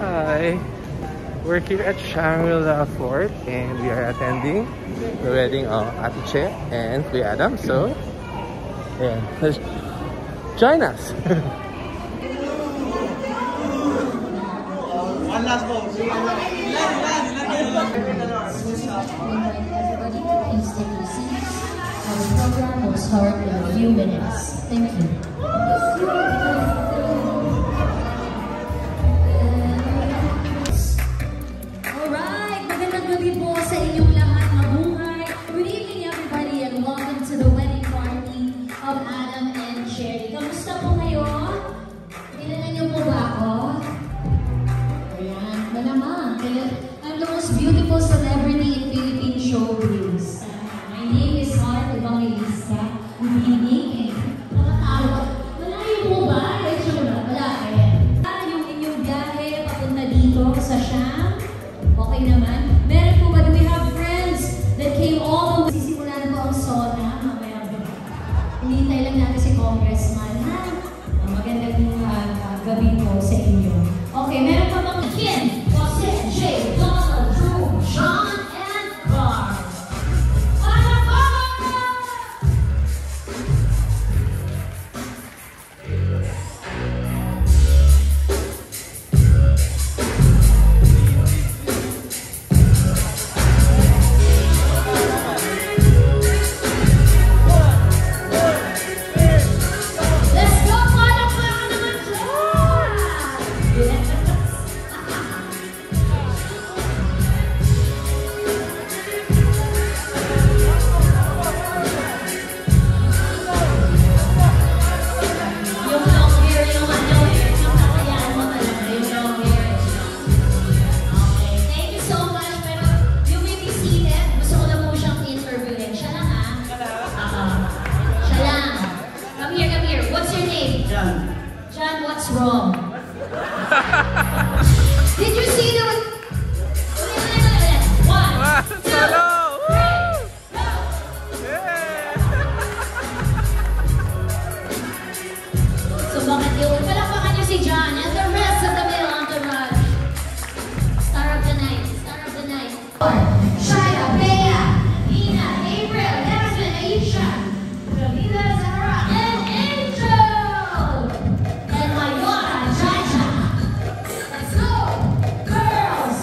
Hi! We're here at Shangri-La Fort and we are attending the wedding of Ate Che and Kuya Adam. So, yeah, let's join us! One last ball. Everybody, please take your seats. Our program will start in a few minutes. Thank you. Alright, magandang gabi po sa inyong lahat, mabuhay. Good evening everybody and welcome to the wedding party of Adam and Cherry. Kamusta po kayo? Kilala niyo po ba ako? Ayan, malamang. I'm the most beautiful celebrity in Philippine showbiz. My name is Heart Evangelista. Good evening. Nakatawa. Malayo po ba? Medyo na. Malaki. Yung inyong biyahe papunta dito sa Siam. Okay naman. Meron po ba? Do we have friends that came all the way? Sisimulan po ang SONA. Mamaya ba? Hinihintay lang natin si Congressman. Ha? Magandang gabi po sa inyo. Okay, meron pa bang Kim, Jose, Jay, Donald, Drew, Sean, and Carl. Let's go, palakpakan naman siya! Yung long hair, yung kakayaan mo talaga, yung long hair. Okay, thank you so much. Pero you may be seated. Gusto ko lang po siyang interviewin. Siya lang ha? Siya lang. Come here. What's your name? John. John, what's wrong? Did you see the... One, two, three, go! So bakit yun? Palakpakan niyo si John and the rest of the male entourage. Star of the night. Shia, Bea, Nina, April, Desmond, Aisha, Camila, Zara, and Angel! And Mayora, Jaja. Let's go! Girls!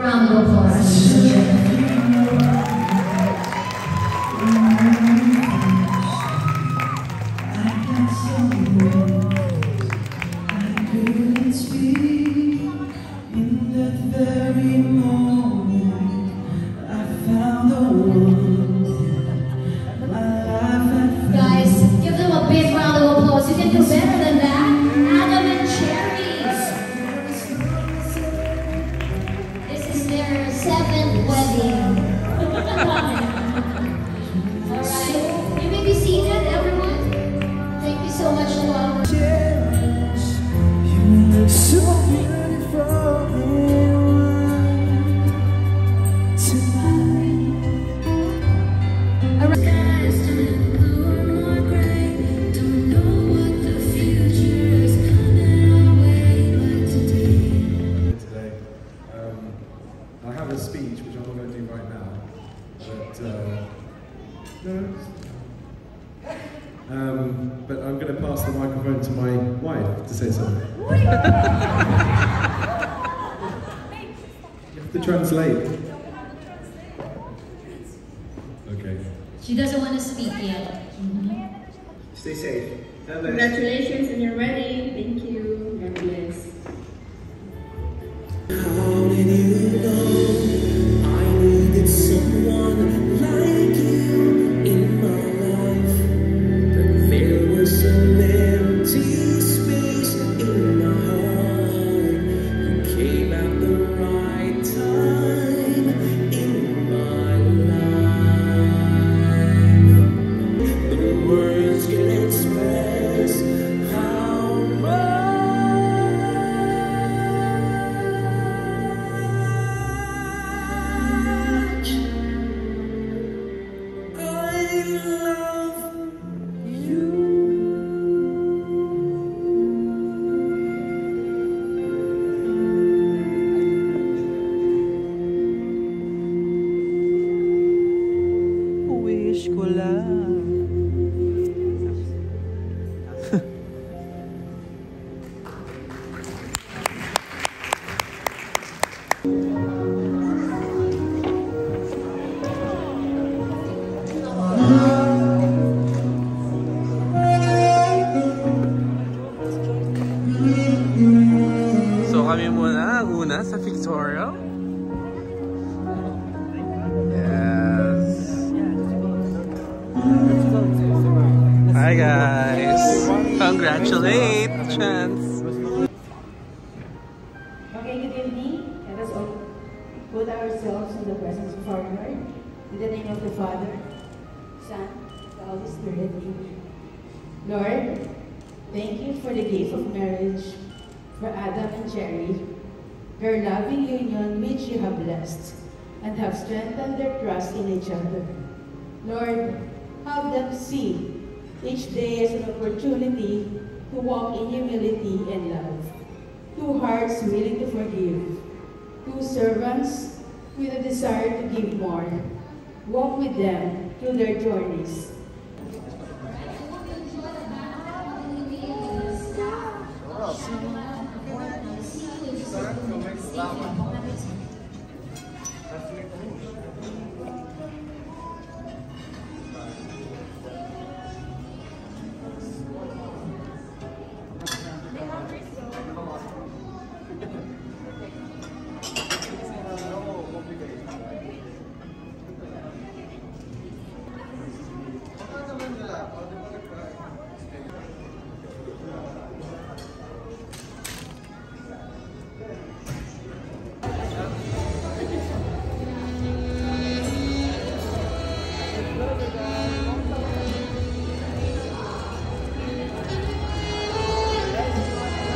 Round of applause. Guys, give them a big round of applause. You can do better than that. Adam and Cherries. This is their 7th wedding. Alright, you may be seated, everyone. Thank you so much, Noah. So beautiful tonight. Don't know what the future is coming our way, but today. Today, I have a speech which I'm not going to do right now, but I'm going to pass the microphone to my wife to say something. You have to translate. She doesn't want to speak yet. Stay safe. Congratulations on your wedding. Thank you. God bless. How did you know I needed someone like you in my life? But there was an empty space in my heart. You came at the right time in my life. The words can express how much wish ko lang. So kami muna ang una sa Victoria. Yes. Hi guys. Congratulations. Okay, good evening. Let us all put ourselves in the presence of our Lord. In the name of the Father, Son, the Holy Spirit. Lord, thank you for the gift of marriage for Adam and Jerry, their loving union which you have blessed and have strengthened their trust in each other. Lord, have them see each day as an opportunity to walk in humility and love. Two hearts willing to forgive. Two servants with a desire to give more. Walk with them through their journeys.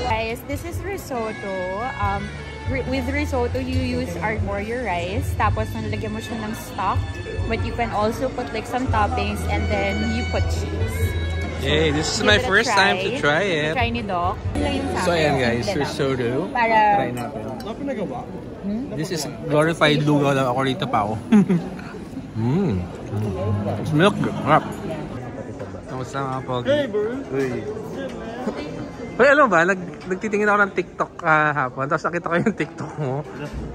Guys, this is risotto. With risotto, you use arborio rice. Tapos, nalagyan mo siya ng stock. But you can also put like some toppings and then you put cheese. Yay, this is my first time to try it. Try ni Doc. So ayan guys, risotto. Para Try natin. This is glorified lugaw lang ako rito pa ako. It's milk. Rap. Kamusta mga pogi? Hey bro! Uy, alam ba, nagtitingin ako ng TikTok kahapon, tapos nakita ko yung TikTok mo.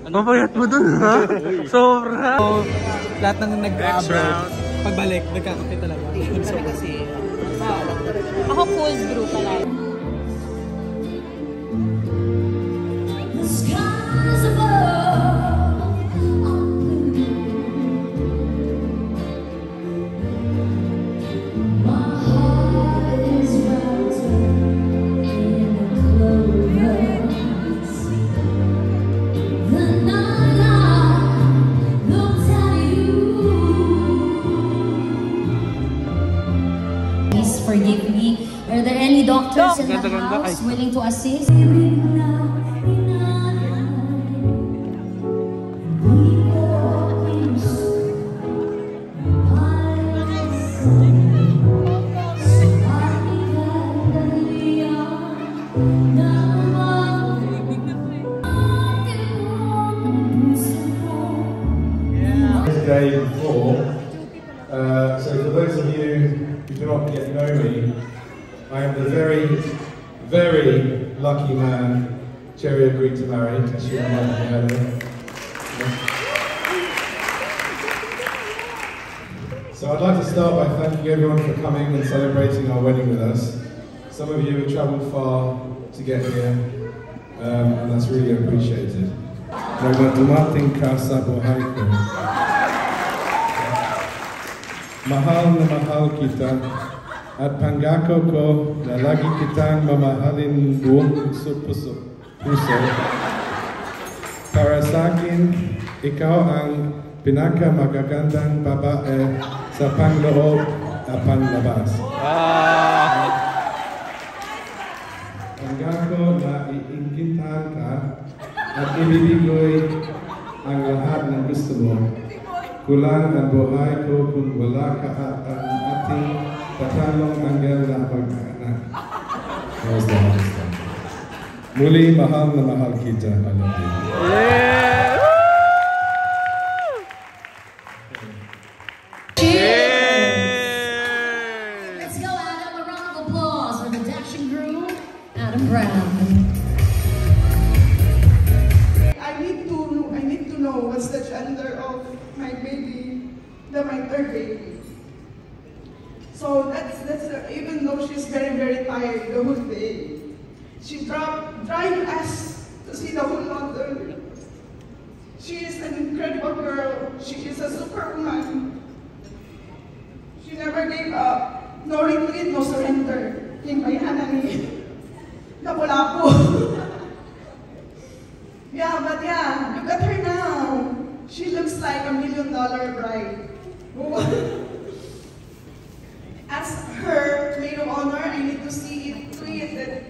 Mapayat mo dun, ha? Sobra! So, lahat ng nag-abroad, pagbalik, nagkakape talaga. So, kasi, ako cold brew pala. The skies above are blue. My heart is wrapped in a clover. The night I looked at you. Please forgive me. Are there any doctors in the house willing to assist? Day before. So for those of you who do not yet know me, I am the very, very lucky man Cherry agreed to marry, as you reminded me earlier. So I'd like to start by thanking everyone for coming and celebrating our wedding with us. Some of you have travelled far to get here, and that's really appreciated. Nang dumating ka sa buhay ko, mahal na mahal kita, at pangako ko na lagi kitang mamahalin buong puso. Para sa akin, ikaw ang pinakamagagandang babae sa panloob at panlabas. Pangako na iinggitan ka at ibibigay ang lahat ng gusto mo. Kulang ang buhay ko kung wala ka at ang ating tatlong anghel na pag-anak. How's the hardest time? Muli, mahal na mahal kita. I love you. Yeah! Let's go, Adam. A round of applause for the dashing groom, Adam Brown. I need to know what's the gender of my baby, my third baby. So that's even though she's very, very tired the whole day, she drive us to see the whole London. She is an incredible girl. She is a superwoman. She never gave up. No retreat, no surrender. Himbayanan ni Lapu-Lapu. Yeah, but yeah, look at her now. She looks like $1 million bride. As her maid of honor, I need to see it that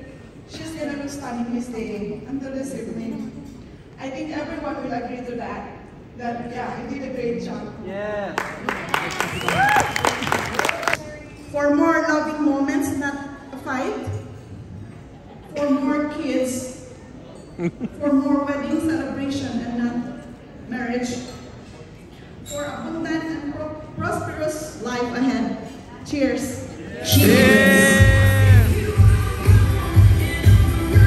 she's gonna look stunning this day until this evening. I think everyone will agree to that. That yeah, I did a great job. Yeah. For more loving moments, not a fight. For more kids. For more wedding celebration and not marriage. For abundant and prosperous life ahead. Cheers.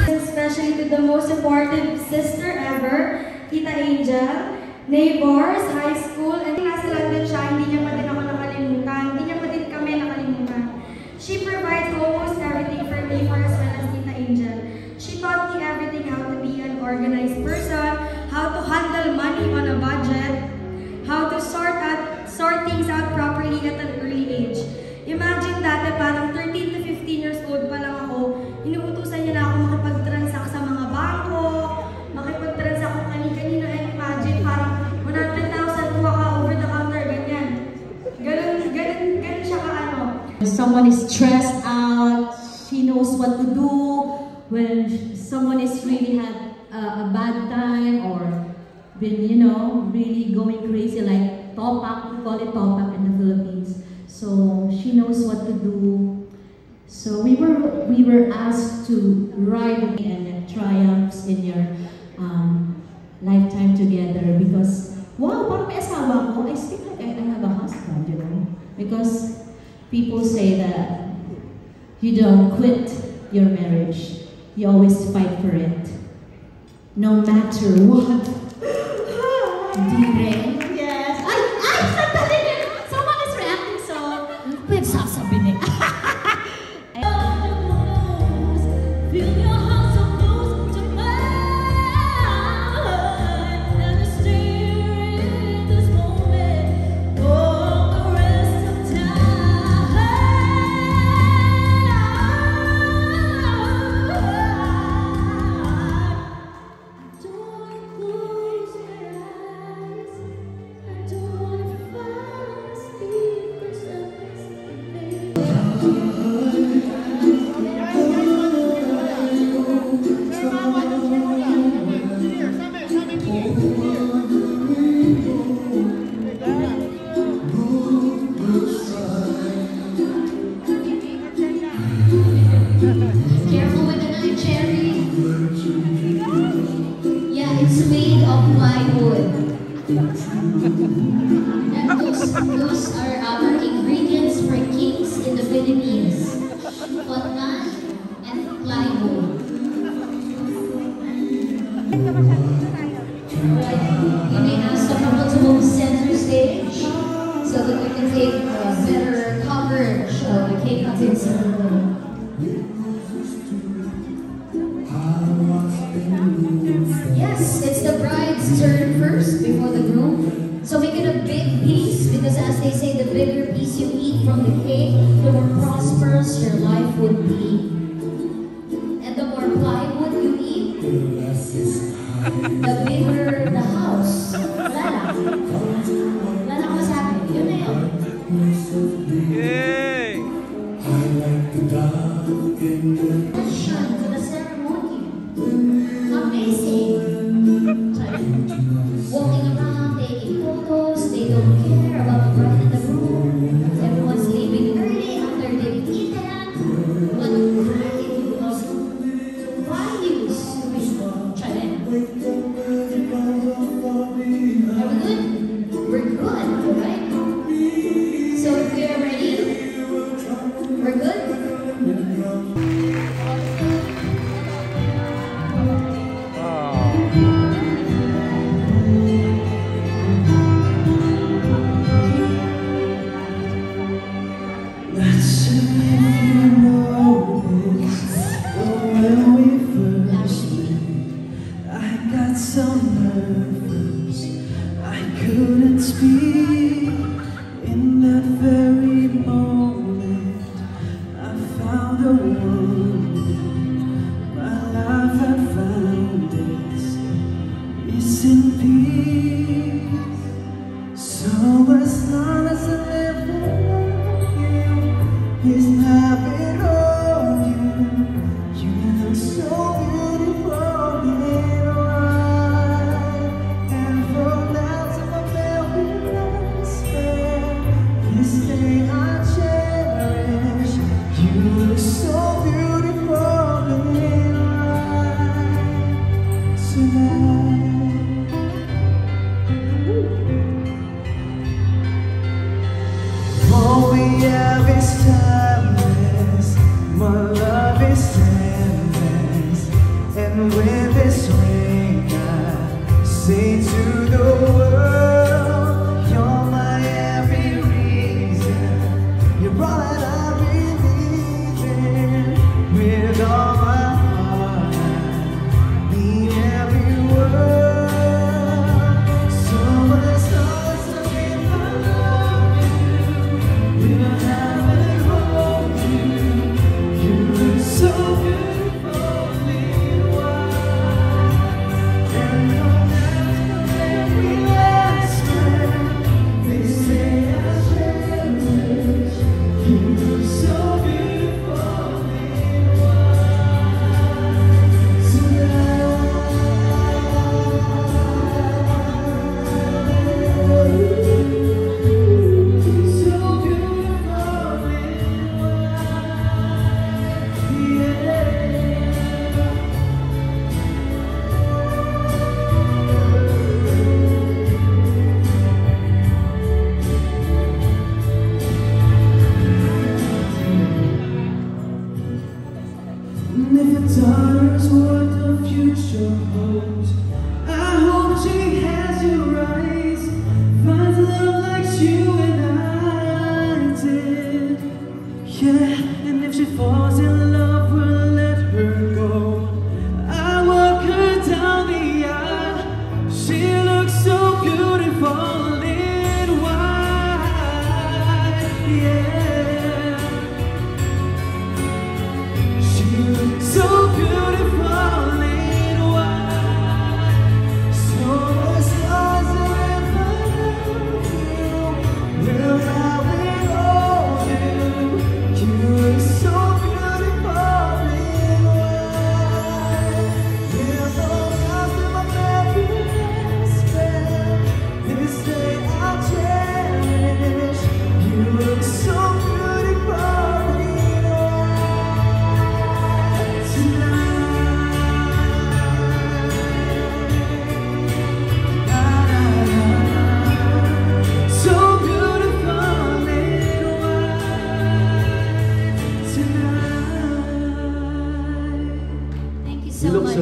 Especially to the most supportive sister ever, Tita Angel, neighbors, high school, and nasa London siya, hindi niya pa din ako nakalimutan, hindi niya pa din kami nakalimutan. She provides almost everything for me for as well as Tita Angel. She taught me everything, how to be an organized person, how to handle money on a budget, how to sort things out properly at an early age. Imagine dati parang 13 to 15 years old pa lang ako, inuutusan niya na ako makipag-transact sa mga bangko, makipag-transact kung kani-kanina, and imagine parang 100,000 kuha ka over the counter, ganyan. Ganun siya ka Someone is stressed out, she knows what to do when someone is really had a bad time or been, really going crazy, like topak, we call it topak in the Philippines. So she knows what to do. So we were asked to ride and triumphs in your lifetime together because wow, parang may asawa ko, I still like I have a husband, because people say that you don't quit your marriage, you always fight for it, no matter what. Dire. Yes. Someone is reacting, so pwede sasabi niya. Feel your heart so close to mine, and I stare in this moment for the rest of Careful with the knife, Cherry. Yeah, it's made of plywood. And those are our ingredients for cakes in the Philippines. Cotton and plywood. Alright, we may ask the couple to move center stage so that we can take first before the groom. So make it a big piece, because as they say, the bigger piece you eat from the cake, the more prosperous your life would be. And the more plywood you eat, the bigger the house. Wala na. Wala na akong masabi. Yun na yun. Yay! Passion to the ceremony. Amazing. Walking around, taking photos, they don't care about the bride and the groom. Everyone's leaving early after they've eaten. What kind of values do we challenge? Are we good? We're good, right? So if we are ready, we're good?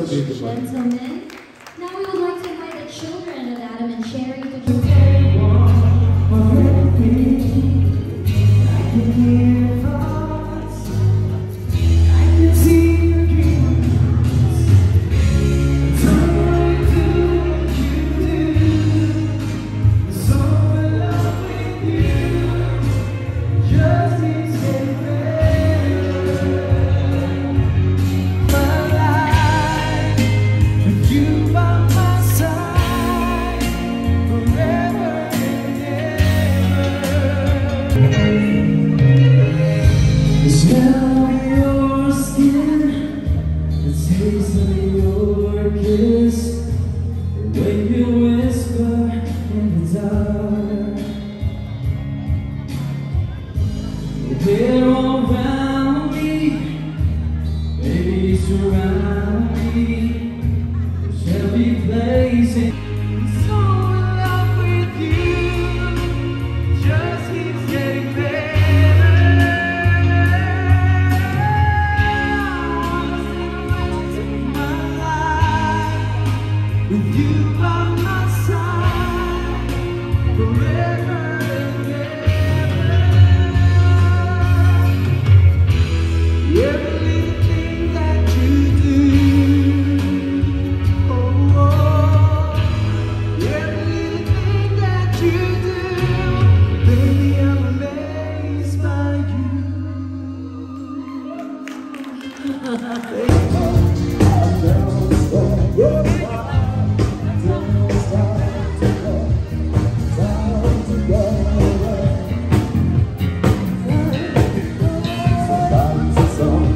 Gentlemen, now we would like to invite the children of Adam and Sherry to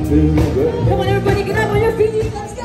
Come on, everybody, get up on your feet. Let's go.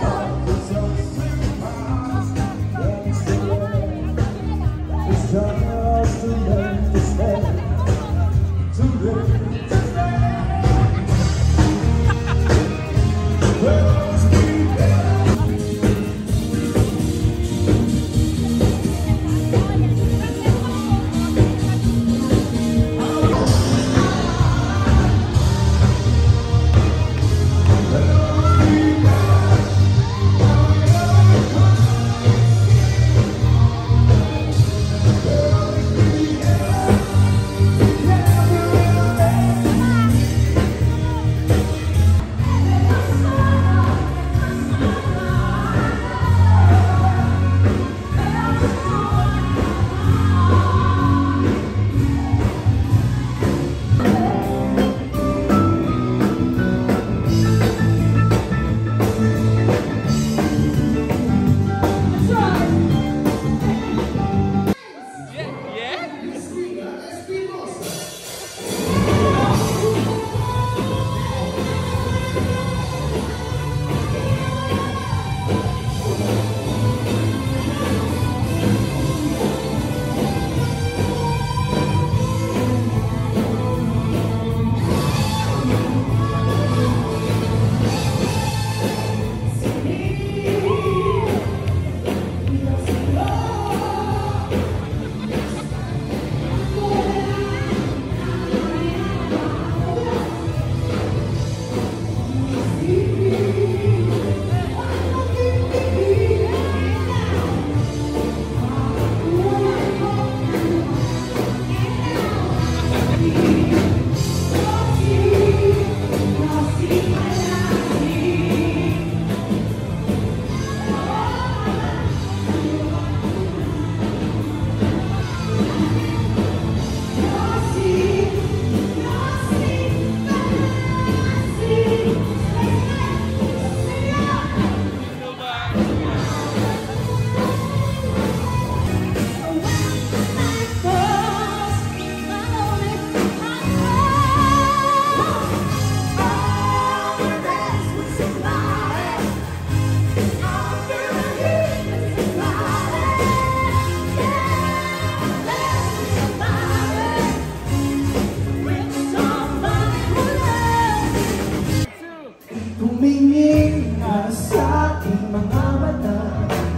Tumingin ka sa aking mga mata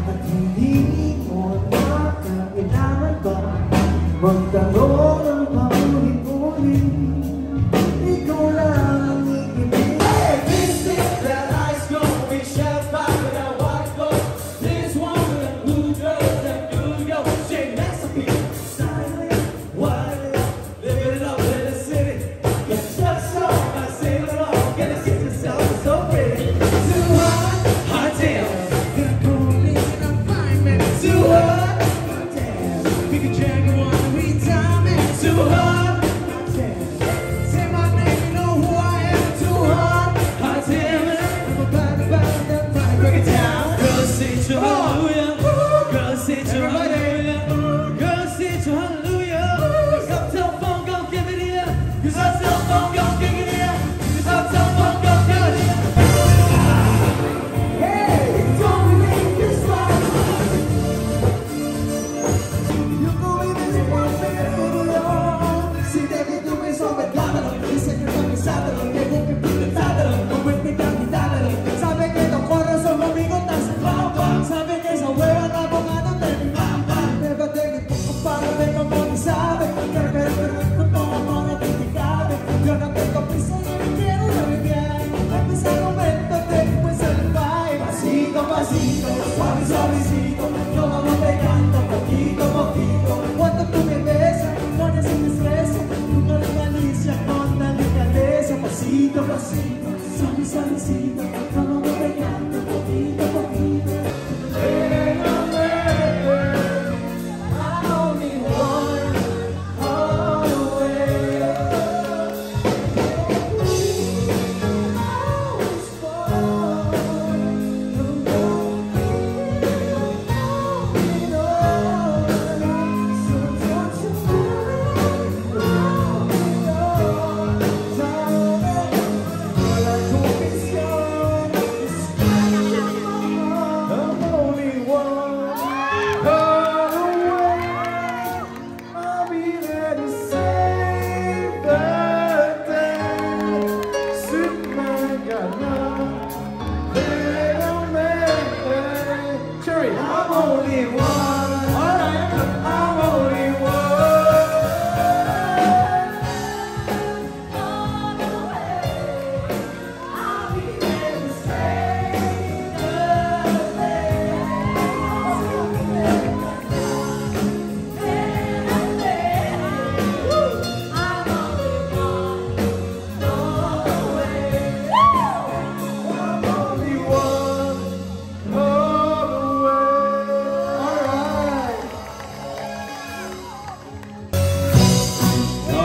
at hindi mo na kailangan pa magtanong ng paulit-ulit. Ikaw lang ang iibig. Hey, this is that ice cream we shall buy with our white clothes. This one with the blue girls and New York. Shake that's a beat. Style it, wild it up, live it up in the city. Get just so I sing along, get it get yourself so pretty. Too hot, hot damn. Get a police and I'm fine, man. Too hot, hot damn. We can drag it one we time it. Too hot, hot damn. Say my name, you know who I am. Too hot, hot damn. I'm about that fire, break it down. Girls say to hallelujah. Girls say to hallelujah. Girls say to hallelujah. Cause Uptown Funk gon' give it here. Cause Uptown Funk gon' give it here. Cause Uptown Funk gon' give it here. Hey, don't make this right. You go in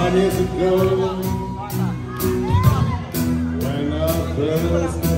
1 year ago, when I first